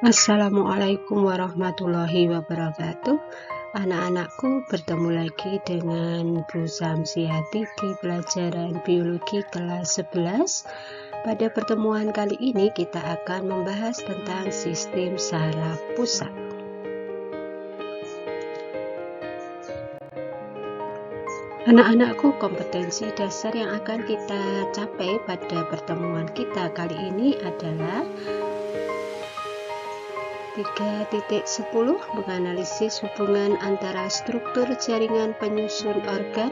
Assalamualaikum warahmatullahi wabarakatuh. Anak-anakku, bertemu lagi dengan Bu Samsiati di pelajaran biologi kelas 11. Pada pertemuan kali ini kita akan membahas tentang sistem saraf pusat. Anak-anakku, kompetensi dasar yang akan kita capai pada pertemuan kita kali ini adalah 3.10 menganalisis hubungan antara struktur jaringan penyusun organ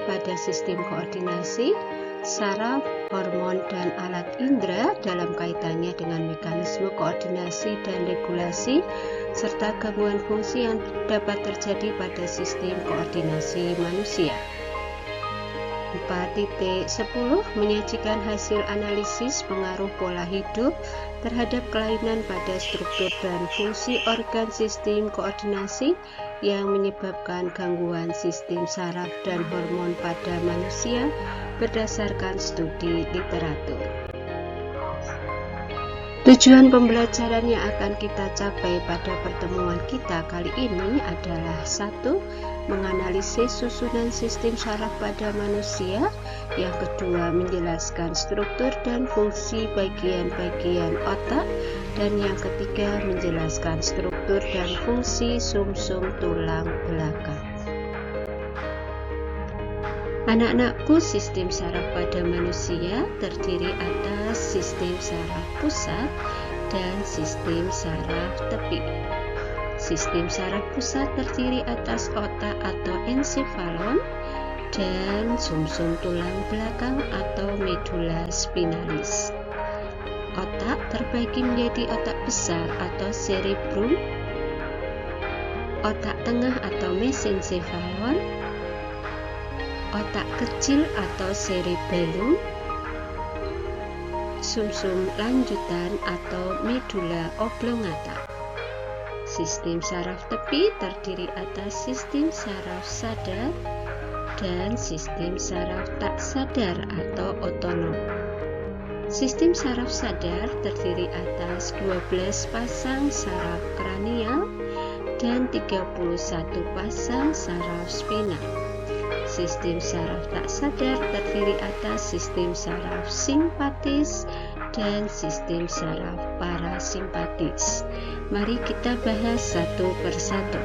pada sistem koordinasi, saraf, hormon, dan alat indera dalam kaitannya dengan mekanisme koordinasi dan regulasi, serta gangguan fungsi yang dapat terjadi pada sistem koordinasi manusia. 4.10 menyajikan hasil analisis pengaruh pola hidup terhadap kelainan pada struktur dan fungsi organ sistem koordinasi yang menyebabkan gangguan sistem saraf dan hormon pada manusia berdasarkan studi literatur. Tujuan pembelajaran yang akan kita capai pada pertemuan kita kali ini adalah 1. Menganalisis susunan sistem saraf pada manusia. Yang kedua, menjelaskan struktur dan fungsi bagian-bagian otak. Dan yang ketiga, menjelaskan struktur dan fungsi sumsum tulang belakang. Anak-anakku, sistem saraf pada manusia terdiri atas sistem saraf pusat dan sistem saraf tepi. Sistem saraf pusat terdiri atas otak atau ensefalon dan sumsum tulang belakang atau medula spinalis. Otak terbagi menjadi otak besar atau cerebrum, otak tengah atau mesencephalon, otak kecil atau cerebellum, sumsum lanjutan atau medula oblongata. Sistem saraf tepi terdiri atas sistem saraf sadar dan sistem saraf tak sadar atau otonom. Sistem saraf sadar terdiri atas 12 pasang saraf kranial dan 31 pasang saraf spinal. Sistem saraf tak sadar terdiri atas sistem saraf simpatis dan sistem saraf parasimpatis. Mari kita bahas satu persatu.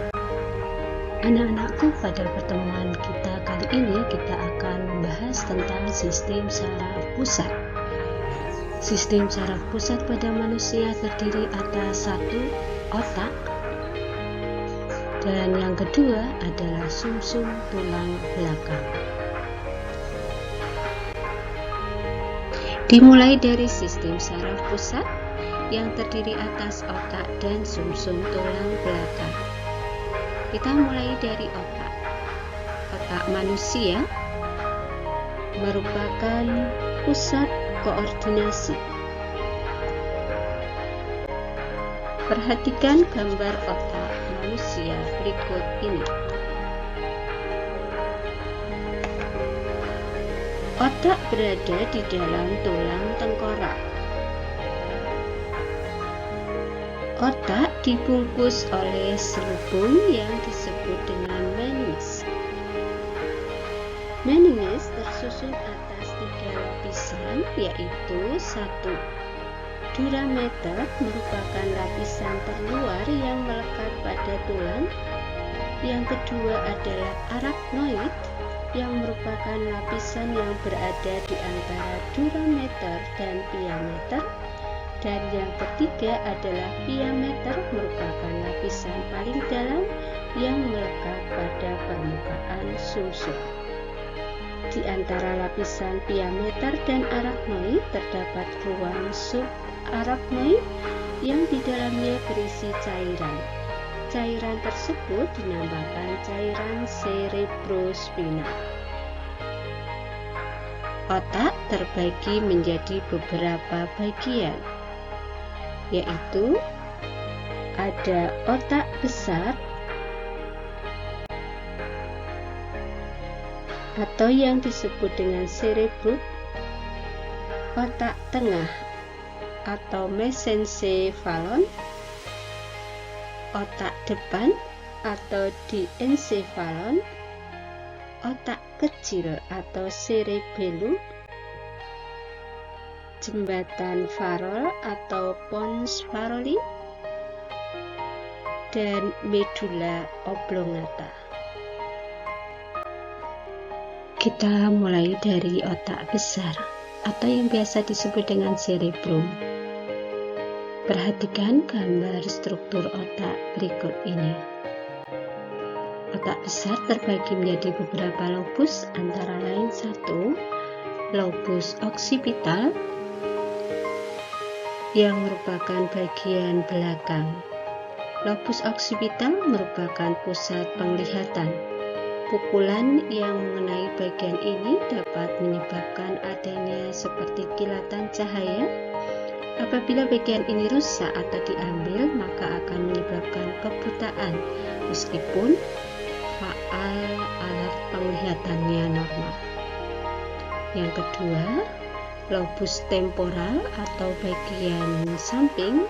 Anak-anakku, pada pertemuan kita kali ini kita akan membahas tentang sistem saraf pusat. Sistem saraf pusat pada manusia terdiri atas 1. Otak, dan yang kedua adalah sumsum tulang belakang. Dimulai dari sistem saraf pusat yang terdiri atas otak dan sumsum tulang belakang. Kita mulai dari otak. Otak manusia merupakan pusat koordinasi. Perhatikan gambar otak manusia berikut ini. Otak berada di dalam tulang tengkorak. Otak dibungkus oleh selubung yang disebut dengan meninges. Meninges tersusun atas 3 lapisan, yaitu 1. Durameter merupakan lapisan terluar yang melekat pada tulang. Yang kedua adalah arachnoid yang merupakan lapisan yang berada di antara durameter dan piameter. Dan yang ketiga adalah piameter, merupakan lapisan paling dalam yang melekat pada permukaan sumsum. Di antara lapisan piameter dan arachnoid terdapat ruang subarachnoid yang di dalamnya berisi cairan. Cairan tersebut dinamakan cairan cerebrospinal. Otak terbagi menjadi beberapa bagian, yaitu ada otak besar atau yang disebut dengan cerebrum, otak tengah atau mesencephalon, otak depan atau diencephalon, otak kecil atau cerebellum, jembatan Farol atau pons Faroli, dan medulla oblongata. Kita mulai dari otak besar atau yang biasa disebut dengan cerebrum. Perhatikan gambar struktur otak berikut ini. Otak besar terbagi menjadi beberapa lobus, antara lain 1. Lobus occipital yang merupakan bagian belakang. Lobus occipital merupakan pusat penglihatan. Pukulan yang mengenai bagian ini dapat menyebabkan adanya seperti kilatan cahaya. Apabila bagian ini rusak atau diambil, maka akan menyebabkan kebutaan, meskipun faal alat penglihatannya normal. Yang kedua, lobus temporal atau bagian samping.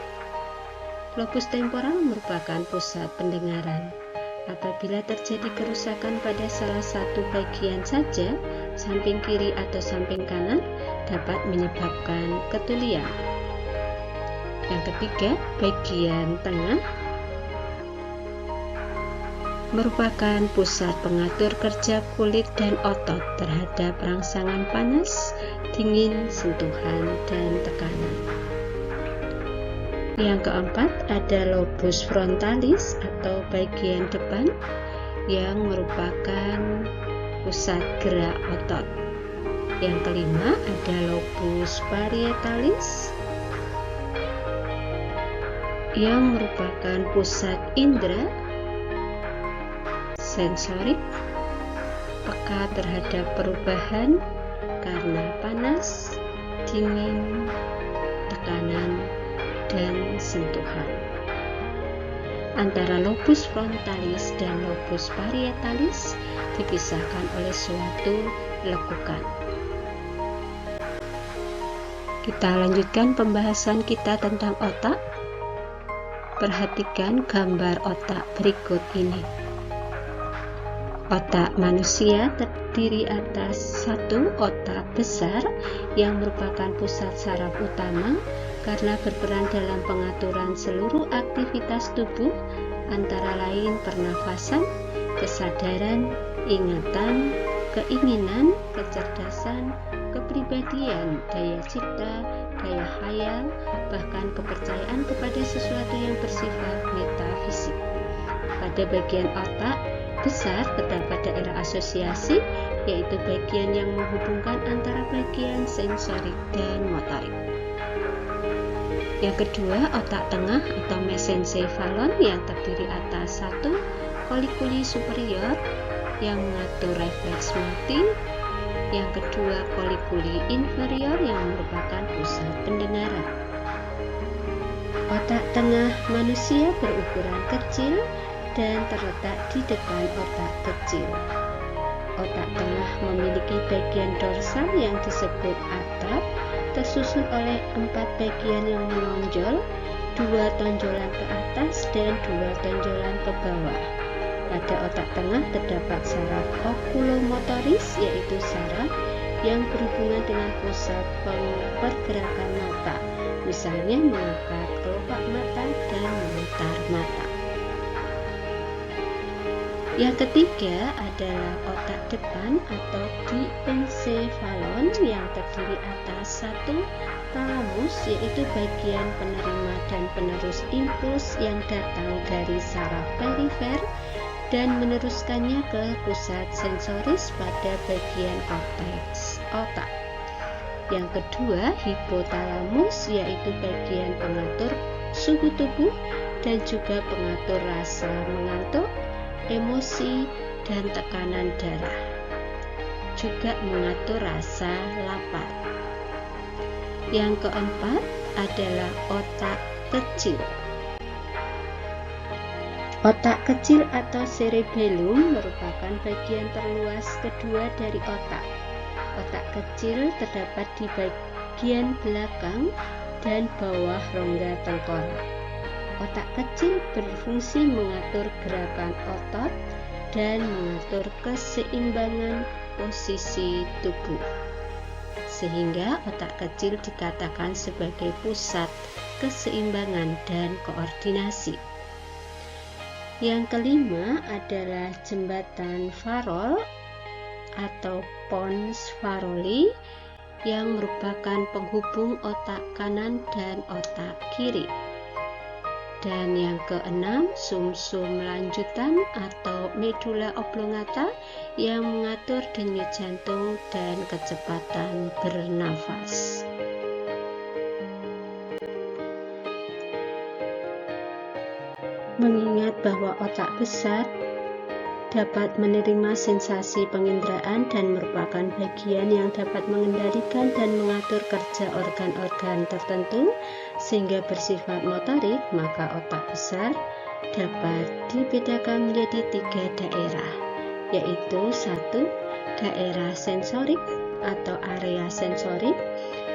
Lobus temporal merupakan pusat pendengaran. Apabila terjadi kerusakan pada salah satu bagian saja, samping kiri atau samping kanan, dapat menyebabkan ketulian. Yang ketiga, bagian tengah merupakan pusat pengatur kerja kulit dan otot terhadap rangsangan panas, dingin, sentuhan, dan tekanan. Yang keempat, ada lobus frontalis atau bagian depan yang merupakan pusat gerak otot. Yang kelima, ada lobus parietalis yang merupakan pusat indera sensorik, peka terhadap perubahan karena panas, dingin, tekanan, dan sentuhan. Antara lobus frontalis dan lobus parietalis dipisahkan oleh suatu lekukan. Kita lanjutkan pembahasan kita tentang otak. Perhatikan gambar otak berikut ini. Otak manusia terdiri atas 1 otak besar yang merupakan pusat saraf utama karena berperan dalam pengaturan seluruh aktivitas tubuh, antara lain pernafasan, kesadaran, ingatan, keinginan, kecerdasan, kepribadian, daya cipta, daya khayal, bahkan kepercayaan kepada sesuatu yang bersifat metafisik. Pada bagian otak besar terdapat daerah asosiasi, yaitu bagian yang menghubungkan antara bagian sensorik dan motorik. Yang kedua, otak tengah atau mesencephalon yang terdiri atas 1 kolikuli superior yang mengatur refleks mati. Yang kedua, kolikuli inferior yang merupakan pusat pendengaran. Otak tengah manusia berukuran kecil dan terletak di depan otak kecil. Otak tengah memiliki bagian dorsal yang disebut atap, tersusun oleh 4 bagian yang menonjol, 2 tonjolan ke atas dan 2 tonjolan ke bawah. Pada otak tengah terdapat saraf okulomotoris, yaitu saraf yang berhubungan dengan pusat pergerakan mata, misalnya mengangkat kelopak mata dan memutar mata. Yang ketiga adalah otak depan atau diencephalon yang terdiri atas 1 talamus, yaitu bagian penerima dan penerus impuls yang datang dari saraf perifer dan meneruskannya ke pusat sensoris pada bagian korteks otak. Yang kedua, hipotalamus, yaitu bagian pengatur suhu tubuh dan juga pengatur rasa mengantuk, emosi, dan tekanan darah, juga mengatur rasa lapar. Yang keempat adalah otak kecil. Otak kecil atau cerebellum merupakan bagian terluas kedua dari otak. Otak kecil terdapat di bagian belakang dan bawah rongga tengkorak. Otak kecil berfungsi mengatur gerakan otot dan mengatur keseimbangan posisi tubuh. Sehingga otak kecil dikatakan sebagai pusat keseimbangan dan koordinasi. Yang kelima adalah jembatan Farol atau pons Farolli yang merupakan penghubung otak kanan dan otak kiri. Dan yang keenam, sumsum lanjutan atau medulla oblongata yang mengatur denyut jantung dan kecepatan bernafas. Mengingat bahwa otak besar dapat menerima sensasi penginderaan dan merupakan bagian yang dapat mengendalikan dan mengatur kerja organ-organ tertentu sehingga bersifat motorik, maka otak besar dapat dibedakan menjadi 3 daerah, yaitu 1. Daerah sensorik atau area sensorik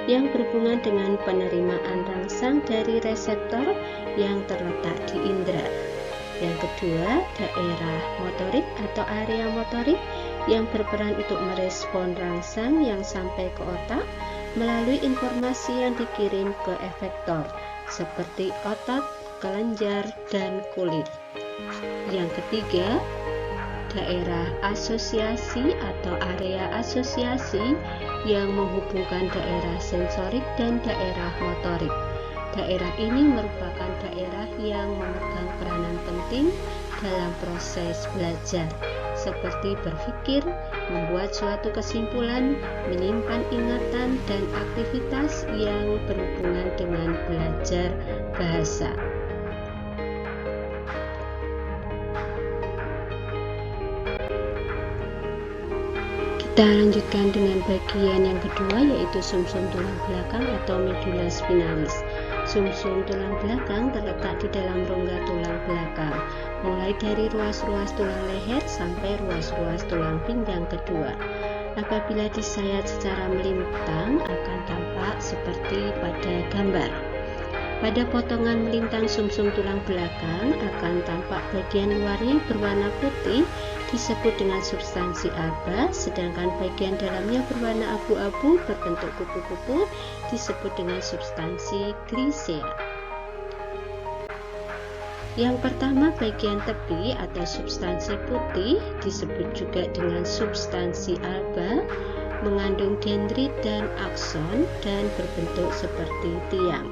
yang berhubungan dengan penerimaan rangsang dari reseptor yang terletak di indera. Yang kedua, daerah motorik atau area motorik yang berperan untuk merespon rangsang yang sampai ke otak melalui informasi yang dikirim ke efektor seperti otot, kelenjar, dan kulit. Yang ketiga, daerah asosiasi atau area asosiasi yang menghubungkan daerah sensorik dan daerah motorik. Daerah ini merupakan daerah yang memegang peranan penting dalam proses belajar, seperti berpikir, membuat suatu kesimpulan, menyimpan ingatan, dan aktivitas yang berhubungan dengan belajar bahasa. Kita lanjutkan dengan bagian yang kedua, yaitu sumsum tulang belakang atau medulla spinalis. Sumsum tulang belakang terletak di dalam rongga tulang belakang, mulai dari ruas-ruas tulang leher sampai ruas-ruas tulang pinggang kedua. Apabila disayat secara melintang akan tampak seperti pada gambar. Pada potongan melintang sumsum tulang belakang akan tampak bagian luarnya berwarna putih disebut dengan substansi alba, sedangkan bagian dalamnya berwarna abu-abu berbentuk kupu-kupu disebut dengan substansi grisea. Yang pertama, bagian tepi atau substansi putih disebut juga dengan substansi alba, mengandung dendrit dan akson dan berbentuk seperti tiang.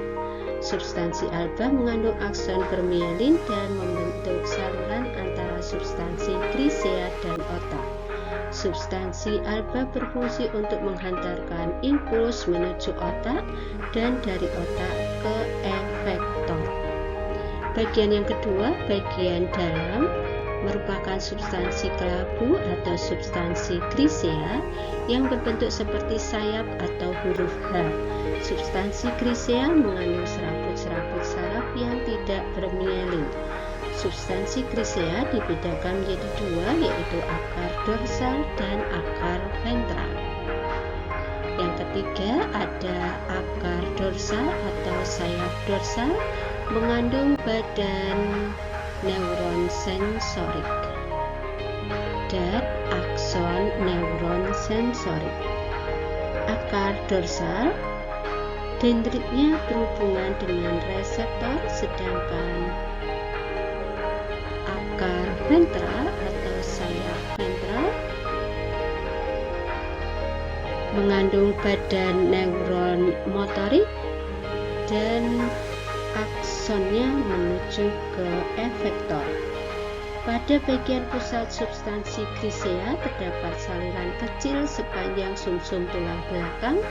Substansi alba mengandung akson bermielin dan membentuk saluran antara substansi grisea dan otak. Substansi alba berfungsi untuk menghantarkan impuls menuju otak dan dari otak ke efektor. Bagian yang kedua, bagian dalam, merupakan substansi kelabu atau substansi grisea yang berbentuk seperti sayap atau huruf H. Substansi grisea mengandung serabut-serabut saraf yang tidak bermielin. Substansi grisea dibedakan menjadi 2, yaitu akar dorsal dan akar ventral. Yang ketiga ada akar dorsal atau sayap dorsal mengandung badan neuron sensorik dan akson neuron sensorik. Akar dorsal dendritnya berhubungan dengan reseptor, sedangkan akar ventral atau sayap ventral mengandung badan neuron motorik dan aksonnya menuju ke efektor. Pada bagian pusat substansi grisea terdapat saluran kecil sepanjang sumsum tulang belakang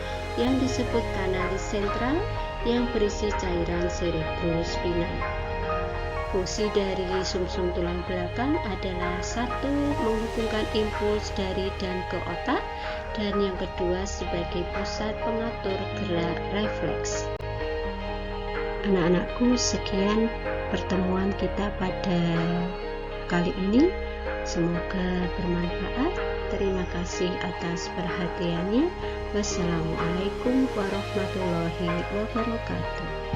yang disebut kanalis sentral yang berisi cairan cerebrospinal. Fungsi dari sumsum tulang belakang adalah 1. Menghubungkan impuls dari dan ke otak, dan yang kedua sebagai pusat pengatur gerak refleks. Anak-anakku, sekian pertemuan kita pada kali ini. Semoga bermanfaat. Terima kasih atas perhatiannya. Wassalamualaikum warahmatullahi wabarakatuh.